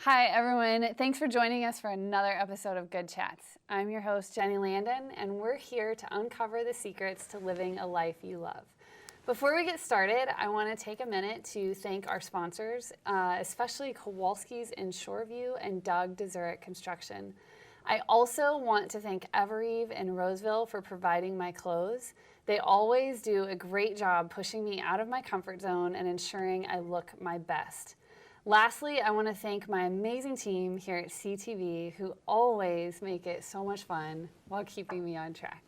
Hi, everyone. Thanks for joining us for another episode of Good Chats. I'm your host, Jenny Landon, and we're here to uncover the secrets to living a life you love. Before we get started, I want to take a minute to thank our sponsors, especially Kowalski's in Shoreview and Doug Deseret Construction. I also want to thank Evereve in Roseville for providing my clothes. They always do a great job pushing me out of my comfort zone and ensuring I look my best. Lastly, I want to thank my amazing team here at CTV who always make it so much fun while keeping me on track.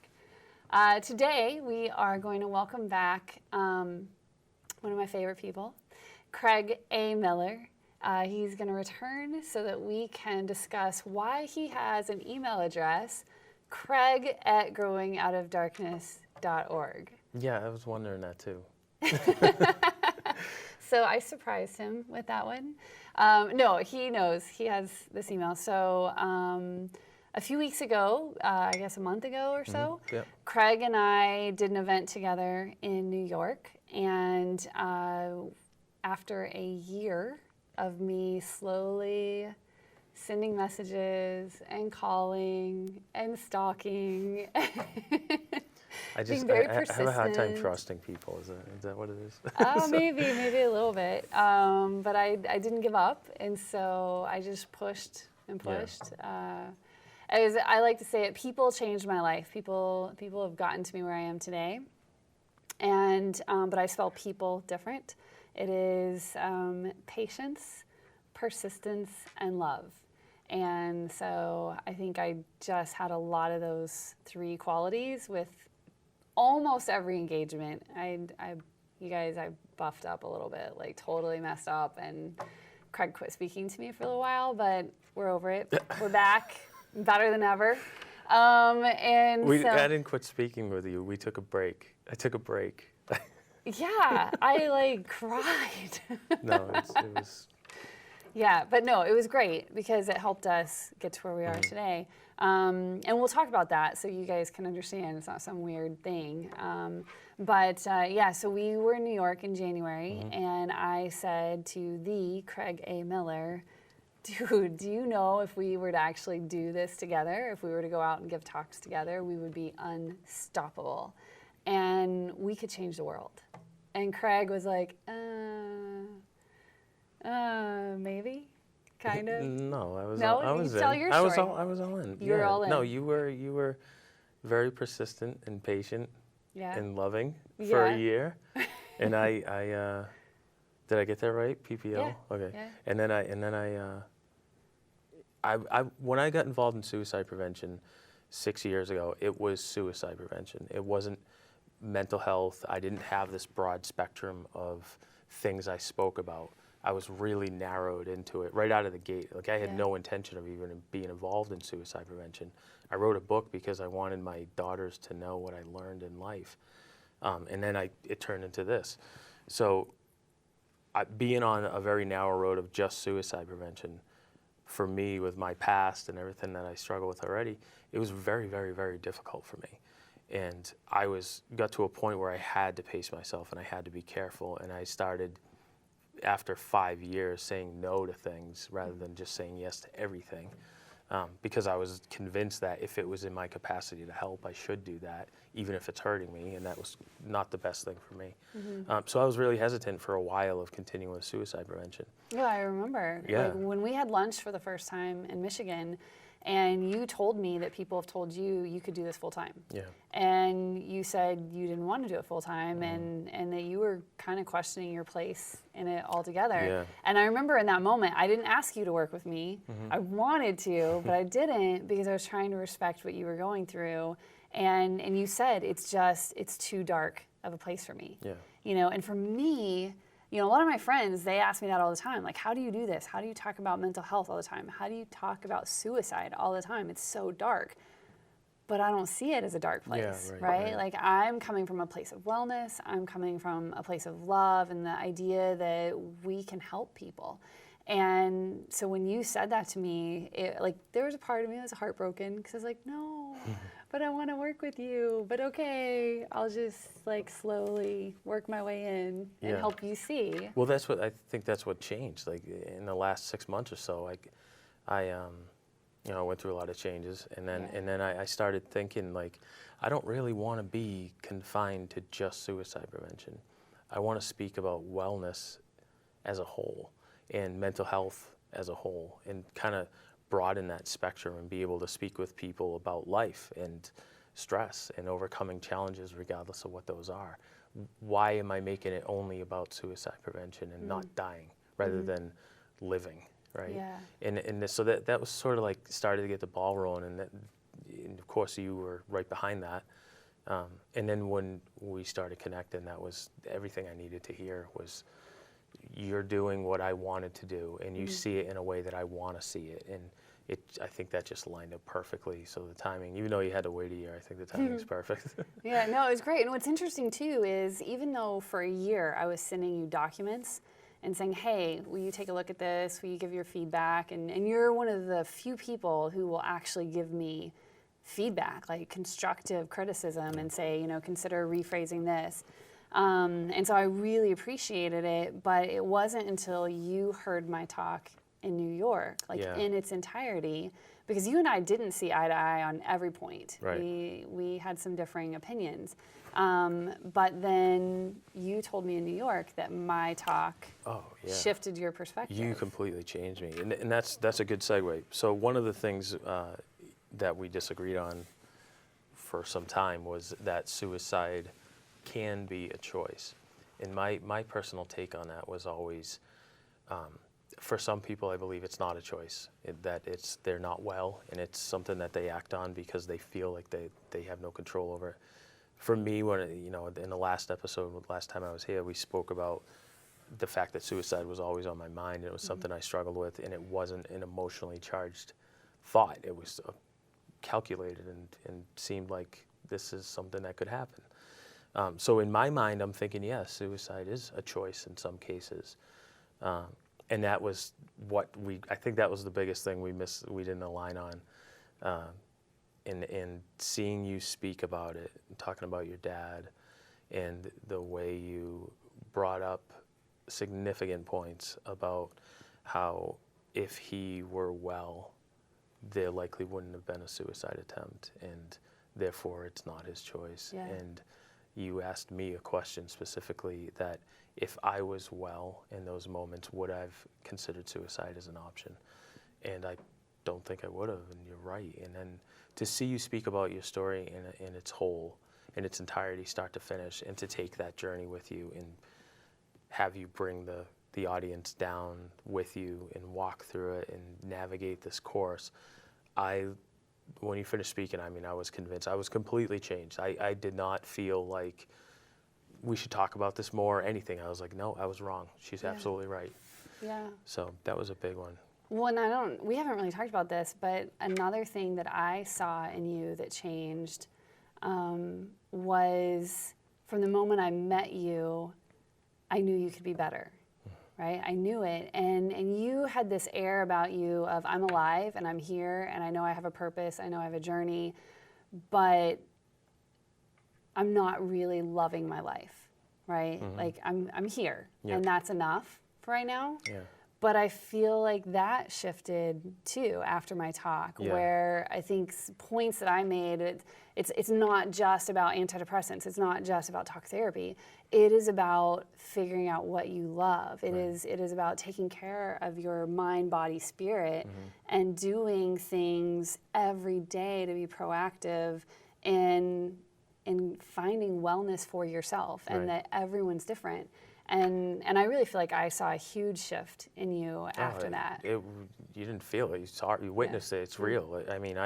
Today, we are going to welcome back one of my favorite people, Craig A. Miller. He's going to return so that we can discuss why he has an email address, craig@growingoutofdarkness.org. Yeah, I was wondering that too. So I surprised him with that one. No, he knows. He has this email. So a few weeks ago, I guess a month ago or so, Yep. Craig and I did an event together in New York. And after a year of me slowly sending messages and calling and stalking, I being very have a hard time persistent. trusting people. Is that what it is? Maybe a little bit. But I didn't give up, and so I just pushed and pushed. As I like to say it, people changed my life. People have gotten to me where I am today, and but I spell people different. It is patience, persistence, and love. And so I think I just had a lot of those three qualities with almost every engagement. You guys, I buffed up a little bit, like totally messed up, and Craig quit speaking to me for a little while, but we're over it. We're back, better than ever. I didn't quit speaking with you. We took a break. I took a break. Yeah, I cried. No, it was. Yeah, but no, it was great because it helped us get to where we are today. And we'll talk about that so you guys can understand it's not some weird thing. So we were in New York in January, and I said to the Craig A. Miller, dude, do you know if we were to actually do this together, if we were to go out and give talks together, we would be unstoppable. And we could change the world. And Craig was like, maybe, kind of. No, I was. No, I was you in. tell your I was story. all. I was all in. You were all in. No, you were very persistent and patient and loving for a year. And I did I get that right? PPO. Yeah. Okay. Yeah. And then I when I got involved in suicide prevention 6 years ago, it was suicide prevention. It wasn't mental health. I didn't have this broad spectrum of things I spoke about. I was really narrowed into it right out of the gate. Like I had no intention of even being involved in suicide prevention. I wrote a book because I wanted my daughters to know what I learned in life. And then it turned into this. So being on a very narrow road of just suicide prevention, for me with my past and everything that I struggle with already, it was very, very, very difficult for me. And I got to a point where I had to pace myself and I had to be careful. And I started, after 5 years, saying no to things rather than just saying yes to everything, because I was convinced that if it was in my capacity to help, I should do that, even if it's hurting me, and that was not the best thing for me. So I was really hesitant for a while of continuing with suicide prevention. Yeah, I remember. Yeah. Like when we had lunch for the first time in Michigan, and you told me that people have told you could do this full time. Yeah. And you said you didn't want to do it full time, and that you were kind of questioning your place in it altogether. Yeah. And I remember in that moment, I didn't ask you to work with me. I wanted to, but I didn't because I was trying to respect what you were going through. And you said it's too dark of a place for me. Yeah. And for me, a lot of my friends, they ask me that all the time. Like, how do you do this? How do you talk about mental health all the time? How do you talk about suicide all the time? It's so dark. But I don't see it as a dark place, right? Like, I'm coming from a place of wellness. I'm coming from a place of love and the idea that we can help people. And so when you said that to me, there was a part of me that was heartbroken because I was like, no, but I want to work with you. But okay, I'll just slowly work my way in and help you see. Well, I think that's what changed. Like in the last 6 months or so, I went through a lot of changes, and then I started thinking I don't really want to be confined to just suicide prevention. I want to speak about wellness as a whole and mental health as a whole, and kind of broaden that spectrum and be able to speak with people about life and stress and overcoming challenges regardless of what those are. Why am I making it only about suicide prevention and not dying rather than living, right? Yeah. So that was sort of started to get the ball rolling, and of course you were right behind that. And then when we started connecting, that was everything I needed to hear was, you're doing what I wanted to do, and you see it in a way that I want to see it. And I think that just lined up perfectly. So the timing, even though you had to wait a year, I think the timing is perfect. Yeah, no, it was great. And what's interesting too is even though for a year I was sending you documents and saying, hey, will you take a look at this? Will you give your feedback? And you're one of the few people who will actually give me feedback, like constructive criticism, and say, consider rephrasing this. And so I really appreciated it, but it wasn't until you heard my talk in New York, in its entirety, because you and I didn't see eye to eye on every point. Right. We had some differing opinions. But then you told me in New York that my talk shifted your perspective. You completely changed me, and that's a good segue. So one of the things that we disagreed on for some time was that suicide can be a choice. And my personal take on that was always, for some people, I believe it's not a choice, they're not well, and it's something that they act on because they feel like they have no control over it. For me, when in the last episode, last time I was here, we spoke about the fact that suicide was always on my mind, and it was something I struggled with, and it wasn't an emotionally charged thought. It was calculated and seemed like this is something that could happen. So in my mind, I'm thinking, yes, suicide is a choice in some cases. And that was I think that was the biggest thing we didn't align on. And seeing you speak about it, and talking about your dad, and the way you brought up significant points about how if he were well, there likely wouldn't have been a suicide attempt, and therefore it's not his choice. Yeah. And you asked me a question specifically that if I was well in those moments, would I have considered suicide as an option? And I don't think I would have, and you're right. And then to see you speak about your story in its whole, in its entirety, start to finish, and to take that journey with you and have you bring the audience down with you and walk through it and navigate this course, when you finished speaking, I was convinced. I was completely changed. I did not feel like we should talk about this more or anything. I was like, no, I was wrong. She's absolutely right. Yeah. So that was a big one. Well, and we haven't really talked about this, but another thing that I saw in you that changed was from the moment I met you, I knew you could be better. Right? I knew it. And you had this air about you of I'm alive and I'm here and I know I have a purpose, I know I have a journey, but I'm not really loving my life, right? I'm here and that's enough for right now. Yeah. But I feel like that shifted too after my talk, where I think points that I made, it's not just about antidepressants, it's not just about talk therapy. It is about figuring out what you love. It is about taking care of your mind, body, spirit, and doing things every day to be proactive in finding wellness for yourself, and that everyone's different. And I really feel like I saw a huge shift in you after that. You didn't feel it. You saw it. You witnessed it. It's real. I mean,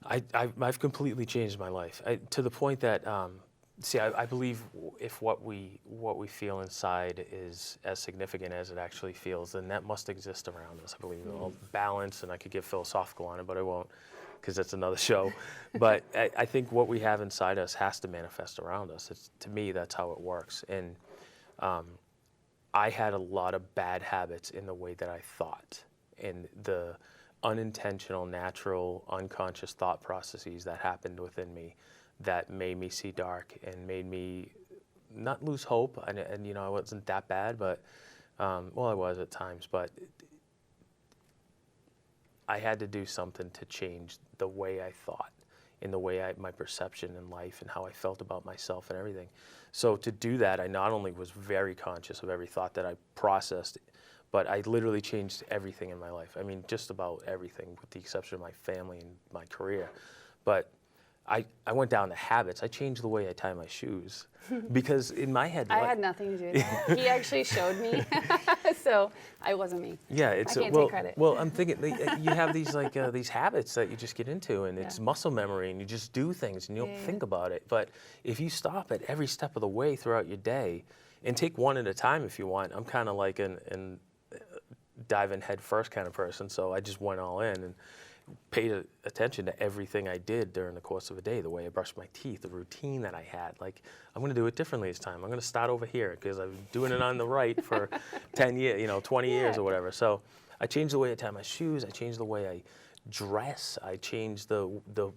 I've completely changed my life to the point that, I believe if what we feel inside is as significant as it actually feels, then that must exist around us. I believe in balance, and I could get philosophical on it, but I won't, because that's another show. But I think what we have inside us has to manifest around us. To me, that's how it works. And I had a lot of bad habits in the way that I thought, and the unintentional, natural, unconscious thought processes that happened within me that made me see dark and made me not lose hope. And you know, I wasn't that bad, but well, I was at times, but I had to do something to change the way I thought, in the way my perception in life and how I felt about myself and everything. So to do that, I not only was very conscious of every thought that I processed, but I literally changed everything in my life. I mean, just about everything, with the exception of my family and my career. But I went down to habits. I changed the way I tie my shoes, because in my head, I had nothing to do with that. He actually showed me, so I wasn't me. yeah, it's I can't well, take credit. well, I'm thinking you have these these habits that you just get into, and it's muscle memory, and you just do things, and you don't think about it. But if you stop at every step of the way throughout your day, and take one at a time if you want, I'm kind of like an dive in head first kind of person, so I just went all in and paid attention to everything I did during the course of a day, the way I brushed my teeth, the routine that I had. Like, I'm going to do it differently this time. I'm going to start over here because I've been doing it on the right for 10 years, 20 years or whatever. So I changed the way I tie my shoes. I changed the way I dress. I changed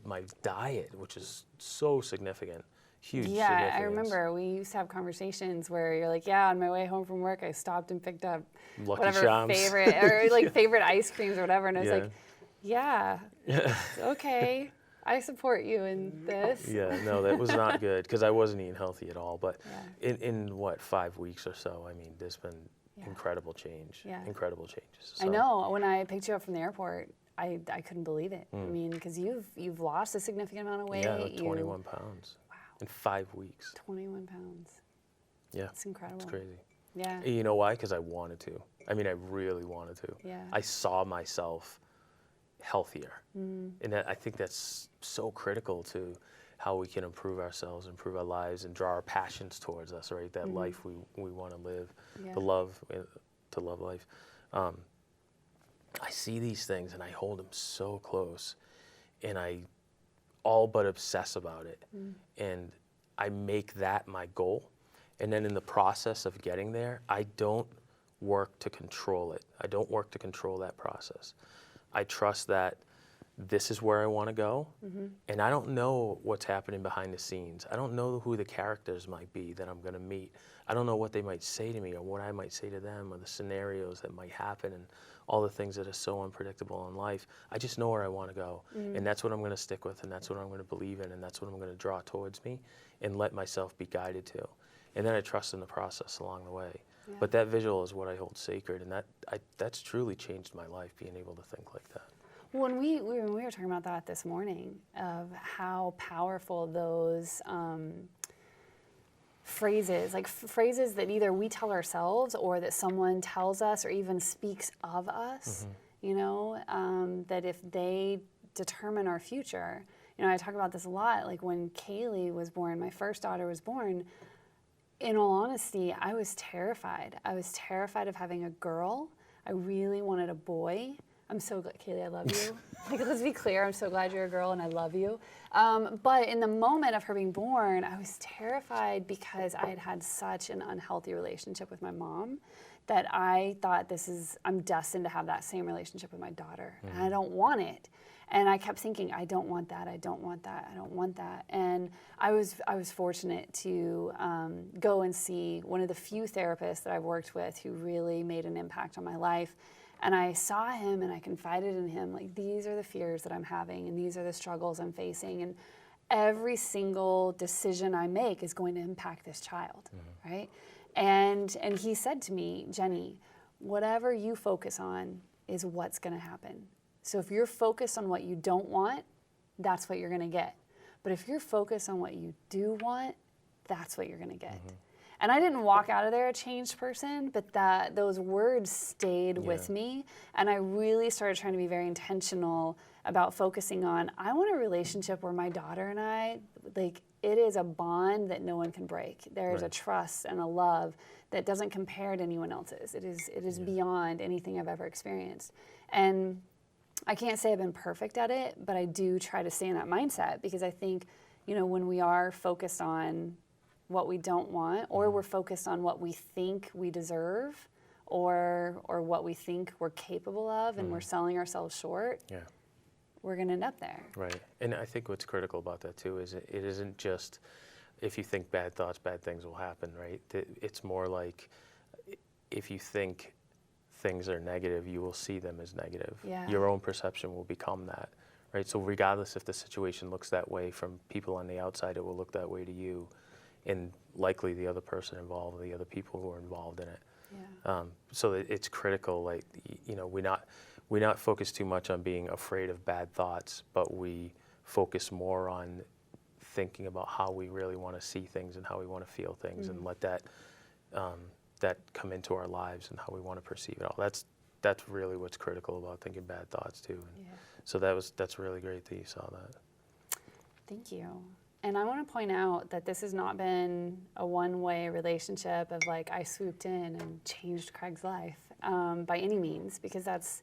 my diet, which is so significant. Huge Yeah, I remember we used to have conversations where you're like, yeah, on my way home from work, I stopped and picked up Lucky whatever Charms. favorite ice creams or whatever, and I was like, yeah, okay, I support you in this. Yeah, no, that was not good, because I wasn't eating healthy at all. But in what, 5 weeks or so, I mean, there's been incredible change, incredible changes. So. I know. When I picked you up from the airport, I couldn't believe it. I mean, because you've lost a significant amount of weight. Yeah, like 21 pounds. Wow. In 5 weeks. 21 pounds. Yeah. It's incredible. It's crazy. Yeah. You know why? Because I wanted to. I mean, I really wanted to. Yeah. I saw myself healthier. And I think that's so critical to how we can improve ourselves, improve our lives, and draw our passions towards us, right? That life we want to live, to love life. I see these things and I hold them so close, and I all but obsess about it. And I make that my goal. And then in the process of getting there, I don't work to control it. I don't work to control that process. I trust that this is where I want to go, and I don't know what's happening behind the scenes. I don't know who the characters might be that I'm going to meet. I don't know what they might say to me or what I might say to them, or the scenarios that might happen, and all the things that are so unpredictable in life. I just know where I want to go, and that's what I'm going to stick with, and that's what I'm going to believe in, and that's what I'm going to draw towards me and let myself be guided to. And then I trust in the process along the way. Yeah. But that visual is what I hold sacred, and that's truly changed my life, being able to think like that. When we were talking about that this morning, of how powerful those phrases, like phrases that either we tell ourselves or that someone tells us or even speaks of us, that if they determine our future, I talk about this a lot, like when Kaylee was born, my first daughter was born, in all honesty, I was terrified. I was terrified of having a girl. I really wanted a boy. I'm so glad, Kaylee, I love you. Let's be clear, I'm so glad you're a girl and I love you. But in the moment of her being born, I was terrified because I had had such an unhealthy relationship with my mom that I thought I'm destined to have that same relationship with my daughter. And I don't want it. And I kept thinking, I don't want that, I don't want that, I don't want that. And I was fortunate to go and see one of the few therapists that I've worked with who really made an impact on my life. And I saw him and I confided in him, like, these are the fears that I'm having and these are the struggles I'm facing. And every single decision I make is going to impact this child, right? And he said to me, Jenny, whatever you focus on is what's gonna happen. So if you're focused on what you don't want, that's what you're going to get. But if you're focused on what you do want, that's what you're going to get. And I didn't walk out of there a changed person, but those words stayed with me. And I really started trying to be very intentional about focusing on, I want a relationship where my daughter and I, like, it is a bond that no one can break. There is a trust and a love that doesn't compare to anyone else's. It is beyond anything I've ever experienced. And I can't say I've been perfect at it, but I do try to stay in that mindset, because I think, when we are focused on what we don't want, or we're focused on what we think we deserve, or what we think we're capable of, and we're selling ourselves short, we're going to end up there. Right. And I think what's critical about that too is it isn't just if you think bad thoughts, bad things will happen, right? It's more like if you think things are negative, you will see them as negative. Yeah. Your own perception will become that, right? So regardless if the situation looks that way from people on the outside, it will look that way to you, and likely the other person involved, the other people who are involved in it. Yeah. So it's critical, like, you know, we not focus too much on being afraid of bad thoughts, but we focus more on thinking about how we really want to see things and how we want to feel things, and let that that come into our lives and how we want to perceive it all. That's really what's critical about thinking bad thoughts too. And so that's really great that you saw that. Thank you. And I want to point out that this has not been a one-way relationship of like I swooped in and changed Craig's life by any means, because that's,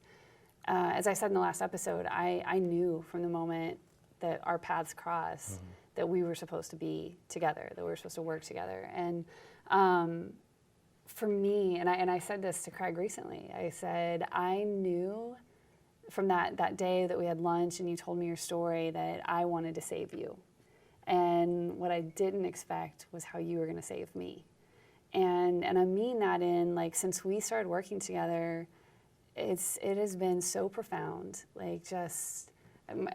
as I said in the last episode, I knew from the moment that our paths crossed that we were supposed to be together, that we were supposed to work together. And for me, and I said this to Craig recently, I said, I knew from that day that we had lunch and you told me your story that I wanted to save you. And what I didn't expect was how you were going to save me. And I mean that in, like, since we started working together, it has been so profound. Like, just,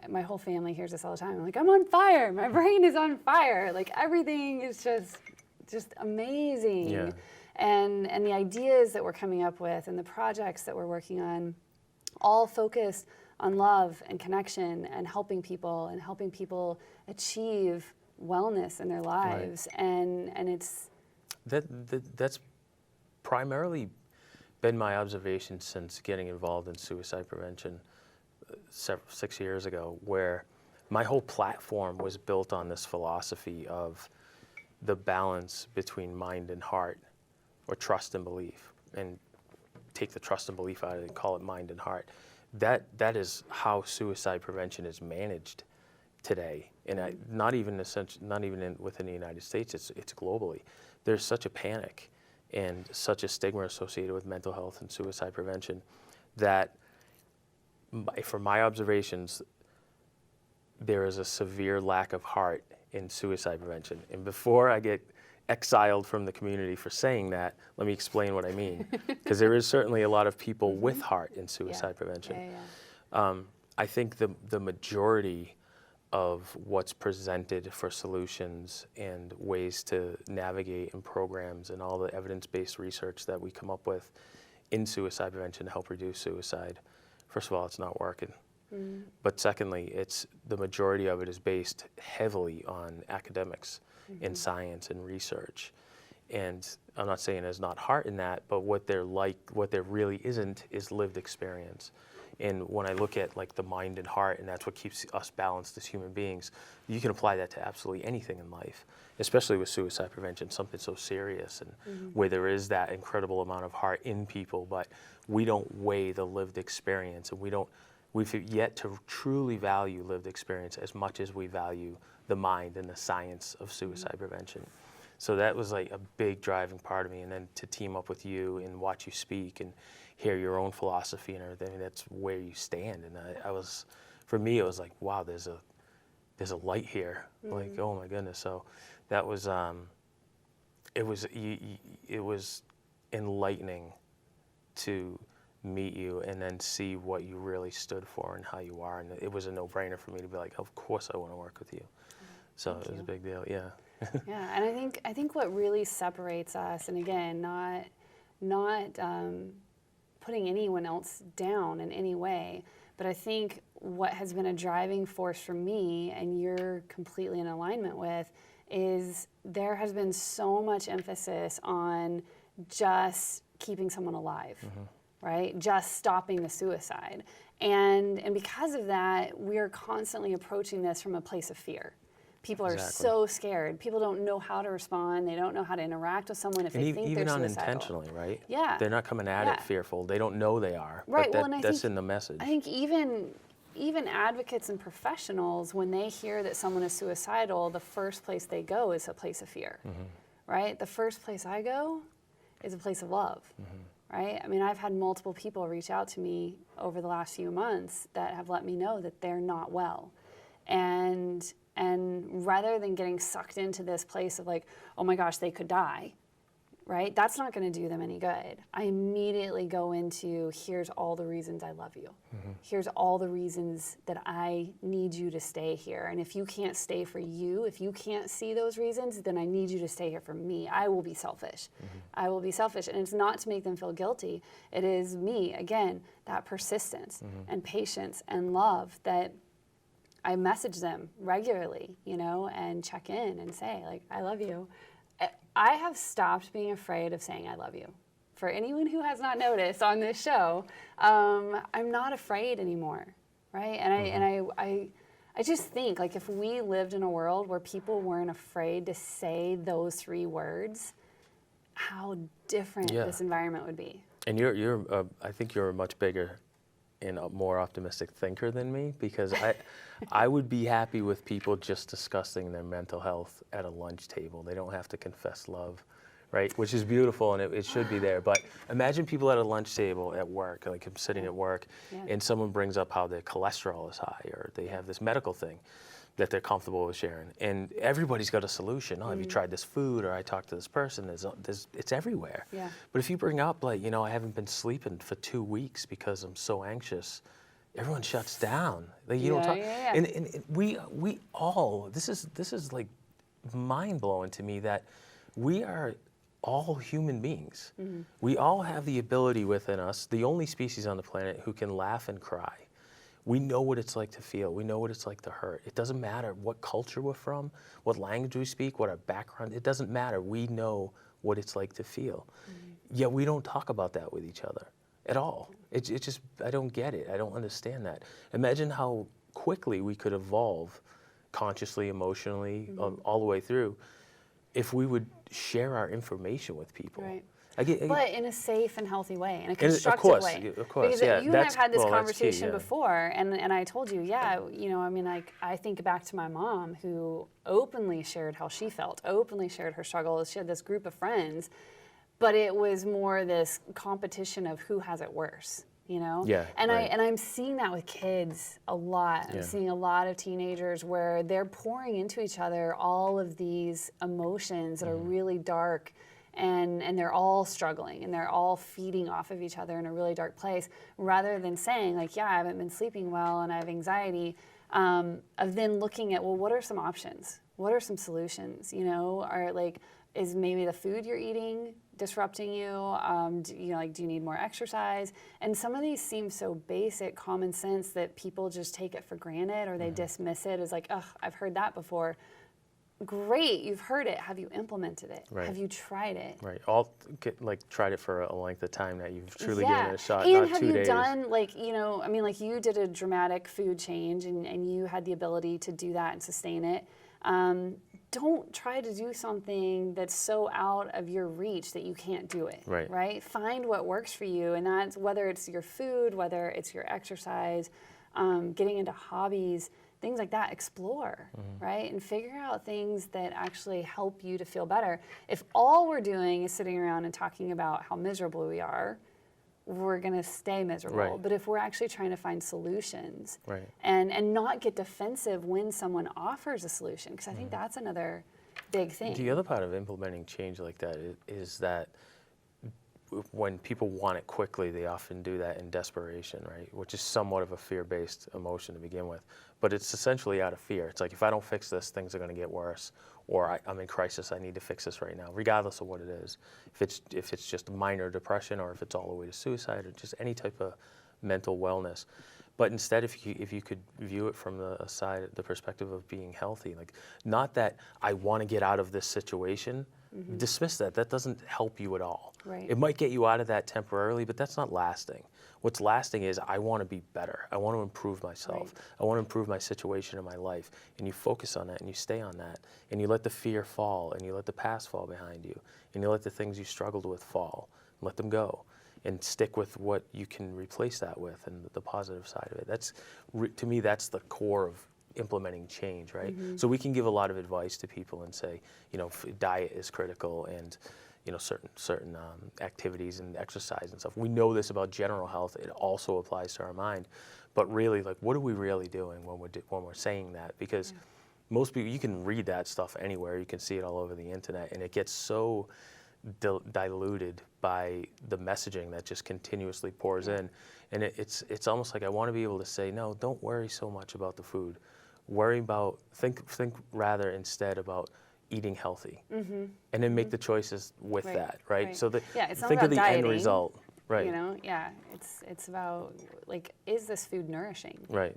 my whole family hears this all the time. I'm like, I'm on fire. My brain is on fire. Like, everything is just amazing. Yeah. And the ideas that we're coming up with and the projects that we're working on all focus on love and connection and helping people achieve wellness in their lives. Right. And it's... That's primarily been my observation since getting involved in suicide prevention 6 years ago, where my whole platform was built on this philosophy of the balance between mind and heart, or trust and belief, and take the trust and belief out of it and call it mind and heart. That is how suicide prevention is managed today, and not even within the United States. It's globally. There's such a panic and such a stigma associated with mental health and suicide prevention that, from my observations, there is a severe lack of heart in suicide prevention. And before I get exiled from the community for saying that, let me explain what I mean, because there is certainly a lot of people with heart in suicide prevention. I think the majority of what's presented for solutions and ways to navigate and programs and all the evidence-based research that we come up with in suicide prevention to help reduce suicide, first of all, it's not working. But secondly, the majority of it is based heavily on academics and science and research. And I'm not saying there's not heart in that, but what there really isn't is lived experience. And when I look at, like, the mind and heart, and that's what keeps us balanced as human beings, you can apply that to absolutely anything in life, especially with suicide prevention, something so serious and where there is that incredible amount of heart in people, but we don't weigh the lived experience, and we've yet to truly value lived experience as much as we value the mind and the science of suicide prevention. So that was like a big driving part of me, and then to team up with you and watch you speak and hear your own philosophy and everything, that's where you stand. And for me, it was like, wow, there's a light here. Like, oh my goodness. So that was, it was enlightening to meet you and then see what you really stood for and how you are. And it was a no-brainer for me to be like, of course I want to work with you. So it was a big deal, yeah. Yeah, and I think what really separates us, and again, not putting anyone else down in any way, but I think what has been a driving force for me, and you're completely in alignment with, is there has been so much emphasis on just keeping someone alive, right? Just stopping the suicide. And because of that, we're constantly approaching this from a place of fear. People are so scared. People don't know how to respond. They don't know how to interact with someone if they think they're suicidal. Even unintentionally, right? Yeah. They're not coming at it fearful. They don't know they are. Right. But that's in the message. I think even advocates and professionals, when they hear that someone is suicidal, the first place they go is a place of fear. right? The first place I go is a place of love, right? I mean, I've had multiple people reach out to me over the last few months that have let me know that they're not well. And rather than getting sucked into this place of like, oh my gosh, they could die, right? That's not going to do them any good. I immediately go into, here's all the reasons I love you. Here's all the reasons that I need you to stay here. And if you can't stay for you, if you can't see those reasons, then I need you to stay here for me. I will be selfish. I will be selfish. And it's not to make them feel guilty. It is me, again, that persistence and patience and love that I message them regularly, you know, and check in and say, like, I love you. I have stopped being afraid of saying I love you. For anyone who has not noticed on this show, I'm not afraid anymore, right? And I just think, like, if we lived in a world where people weren't afraid to say those 3 words, how different this environment would be. And I think you're a much bigger and a more optimistic thinker than me, because I would be happy with people just discussing their mental health at a lunch table. They don't have to confess love, right? Which is beautiful, and it should be there. But imagine people at a lunch table at work, like I'm sitting at work, and someone brings up how their cholesterol is high, or they have this medical thing that they're comfortable with sharing. And everybody's got a solution. Oh, have you tried this food? Or I talked to this person. It's everywhere. Yeah. But if you bring up, like, you know, I haven't been sleeping for 2 weeks because I'm so anxious, everyone shuts down. Like, you don't talk. And we all, this is like mind-blowing to me that we are all human beings. We all have the ability within us, the only species on the planet who can laugh and cry. We know what it's like to feel. We know what it's like to hurt. It doesn't matter what culture we're from, what language we speak, what our background, it doesn't matter. We know what it's like to feel. Yet we don't talk about that with each other at all. It just, I don't get it. I don't understand that. Imagine how quickly we could evolve consciously, emotionally, all the way through, if we would share our information with people. Right. But in a safe and healthy way, in a constructive way. Of course, because you and I have had this conversation before, and I told you, you know, I mean, like, I think back to my mom who openly shared how she felt, openly shared her struggles. She had this group of friends, but it was more this competition of who has it worse, you know? Yeah. And I'm seeing that with kids a lot. I'm seeing a lot of teenagers where they're pouring into each other all of these emotions that are really dark. And they're all struggling, and they're all feeding off of each other in a really dark place, rather than saying, like, yeah, I haven't been sleeping well and I have anxiety, of then looking at, well, what are some options? What are some solutions? You know, or like, is maybe the food you're eating disrupting you? Do you need more exercise? And some of these seem so basic, common sense that people just take it for granted, or they dismiss it as like, oh, I've heard that before. Great, you've heard it. Have you implemented it? Right. Have you tried it? Right. Tried it for a length of time that you've truly given it a shot. And not 2 days. have you done, like, you know, I mean, like, you did a dramatic food change, and you had the ability to do that and sustain it. Don't try to do something that's so out of your reach that you can't do it. Right? Find what works for you, and that's whether it's your food, whether it's your exercise, getting into hobbies, things like that. Explore, right? And figure out things that actually help you to feel better. If all we're doing is sitting around and talking about how miserable we are, we're going to stay miserable. Right. But if we're actually trying to find solutions Right. and not get defensive when someone offers a solution, because I think that's another big thing. The other part of implementing change like that is that when people want it quickly, they often do that in desperation, right? Which is somewhat of a fear-based emotion to begin with. But it's essentially out of fear. It's like, if I don't fix this, things are going to get worse. Or I'm in crisis, I need to fix this right now, regardless of what it is. If it's just minor depression, or if it's all the way to suicide, or just any type of mental wellness. But instead, if you could view it from the perspective of being healthy, like, not that I want to get out of this situation, dismiss that. That doesn't help you at all. Right. It might get you out of that temporarily, but that's not lasting. What's lasting is, I want to be better. I want to improve myself. Right. I want to improve my situation in my life. And you focus on that, and you stay on that. And you let the fear fall, and you let the past fall behind you. And you let the things you struggled with fall, and let them go. And stick with what you can replace that with, and the positive side of it. To me, that's the core of implementing change, right? So we can give a lot of advice to people and say, diet is critical, and certain activities and exercise and stuff. We know this about general health. It also applies to our mind. But really, like, what are we really doing when we're saying that? Because most people, you can read that stuff anywhere. You can see it all over the internet, and it gets so diluted by the messaging that just continuously pours in. And it's almost like I want to be able to say, no, don't worry so much about the food. Think rather instead about eating healthy, and then make the choices with that, right? So it's not think about of the dieting, end result, right? It's about, like, is this food nourishing? Right.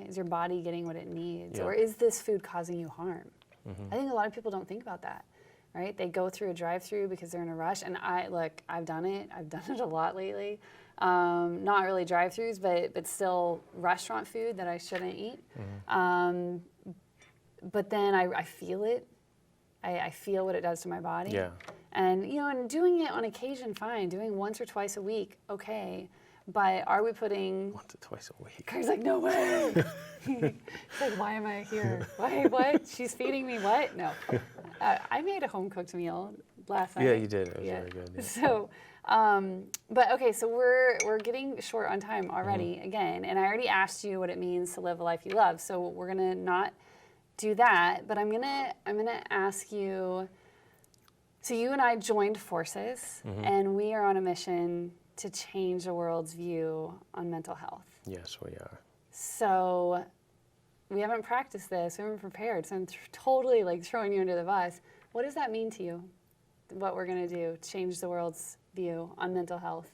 Is your body getting what it needs, Yeah. or is this food causing you harm? I think a lot of people don't think about that, right? They go through a drive-through because they're in a rush, and I've done it a lot lately. Not really drive-throughs, but still restaurant food that I shouldn't eat. But then I feel it. I feel what it does to my body. Yeah. And and doing it on occasion, fine. Doing once or twice a week, okay. But are we putting Once or twice a week? Carrie's like, no way. He's like, why am I here? Why? What? She's feeding me what? No. I made a home-cooked meal last night. Yeah, you did. It was very good. Yeah. So, but okay, so we're getting short on time already again, and I already asked you what it means to live a life you love. So we're gonna not do that, but I'm gonna ask you. So you and I joined forces, and we are on a mission to change the world's view on mental health. Yes, we are. So we haven't practiced this, we haven't prepared, so I'm totally like throwing you under the bus. What does that mean to you, what we're gonna do, change the world's view on mental health?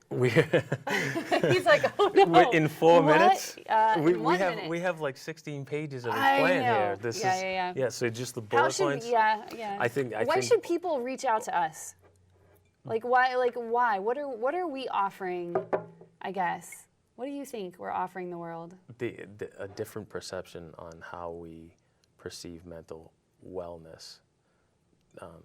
He's like, oh no. In 4 What? minutes? In 1 minute. We have like 16 pages of a I plan know. here. This Yeah. so just the How bullet should points. I think why should people reach out to us? Like why? What are we offering? I guess. What do you think we're offering the world? A different perception on how we perceive mental wellness,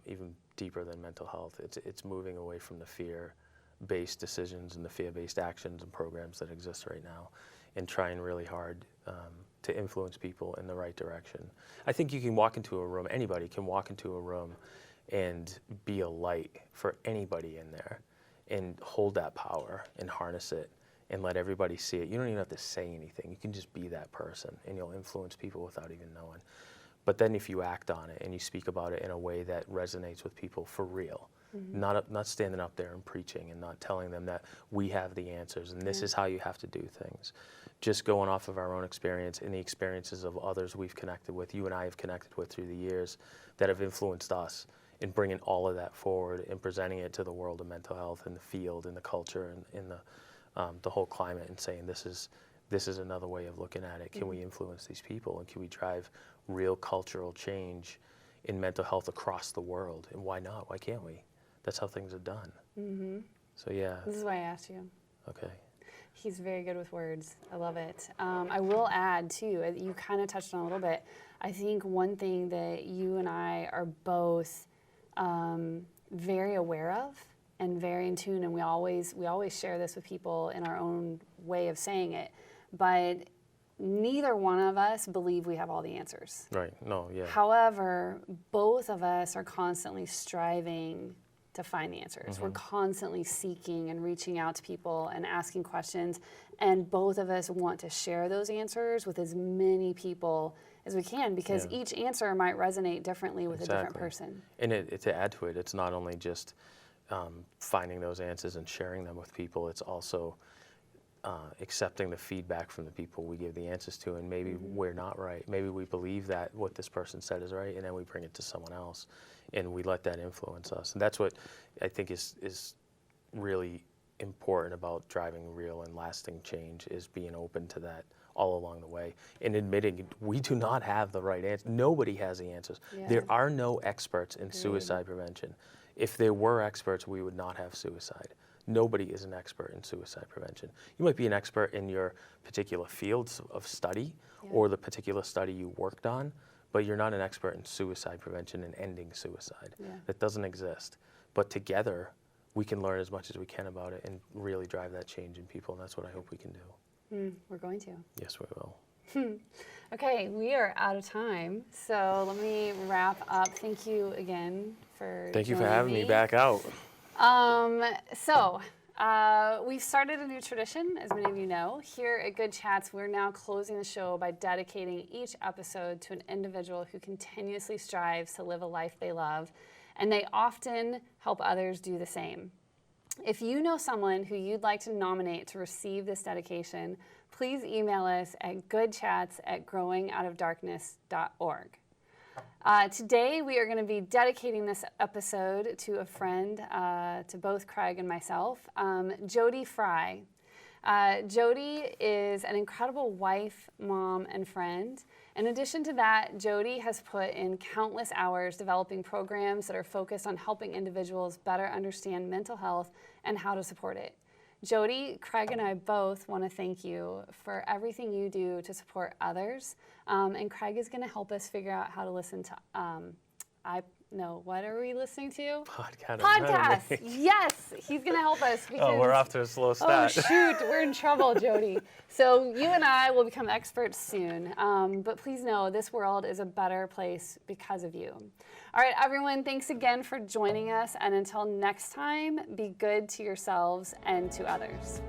even deeper than mental health. It's moving away from the fear-based decisions and the fear-based actions and programs that exist right now, and trying really hard to influence people in the right direction. I think you can walk into a room, anybody can walk into a room and be a light for anybody in there, and hold that power and harness it and let everybody see it. You don't even have to say anything. You can just be that person, and you'll influence people without even knowing. But then if you act on it and you speak about it in a way that resonates with people for real, not standing up there and preaching and not telling them that we have the answers and this is how you have to do things. Just going off of our own experience and the experiences of others we've connected with, you and I have connected with through the years, that have influenced us, in bringing all of that forward and presenting it to the world of mental health and the field and the culture and in the whole climate, and saying this is another way of looking at it. Can we influence these people, and can we drive real cultural change in mental health across the world? And why not? Why can't we? That's how things are done. So yeah. This is why I asked you. Okay. He's very good with words. I love it. I will add, too, you kind of touched on a little bit, I think one thing that you and I are both very aware of and very in tune, and we always share this with people in our own way of saying it, but neither one of us believe we have all the answers. Right. No, yeah. However, both of us are constantly striving to find the answers. We're constantly seeking and reaching out to people and asking questions, and both of us want to share those answers with as many people as we can, because each answer might resonate differently with a different person. And to add to it, it's not only just finding those answers and sharing them with people, it's also accepting the feedback from the people we give the answers to, and maybe we're not right. Maybe we believe that what this person said is right, and then we bring it to someone else, and we let that influence us. And that's what I think is really important about driving real and lasting change, is being open to that all along the way, and admitting we do not have the right answer. Nobody has the answers. There are no experts in suicide prevention. If there were experts, we would not have suicide. Nobody is an expert in suicide prevention. You might be an expert in your particular fields of study or the particular study you worked on, but you're not an expert in suicide prevention and ending suicide. That doesn't exist. But together, we can learn as much as we can about it and really drive that change in people, and that's what I hope we can do. We're going to. Yes, we will. Okay, we are out of time, so let me wrap up. Thank you again for Thank you for joining having me back out. We've started a new tradition, as many of you know. Here at Good Chats, we're now closing the show by dedicating each episode to an individual who continuously strives to live a life they love, and they often help others do the same. If you know someone who you'd like to nominate to receive this dedication, please email us at goodchats@growingoutofdarkness.org. Today, we are going to be dedicating this episode to a friend, to both Craig and myself, Jody Fry. Jody is an incredible wife, mom, and friend. In addition to that, Jody has put in countless hours developing programs that are focused on helping individuals better understand mental health and how to support it. Jody, Craig, and I both want to thank you for everything you do to support others. And Craig is going to help us figure out how to listen to, what are we listening to? Podcasts. Yes, he's going to help us. Oh, we're off to a slow start. Oh, shoot, we're in trouble, Jody. So you and I will become experts soon. But please know this world is a better place because of you. All right, everyone, thanks again for joining us. And until next time, be good to yourselves and to others.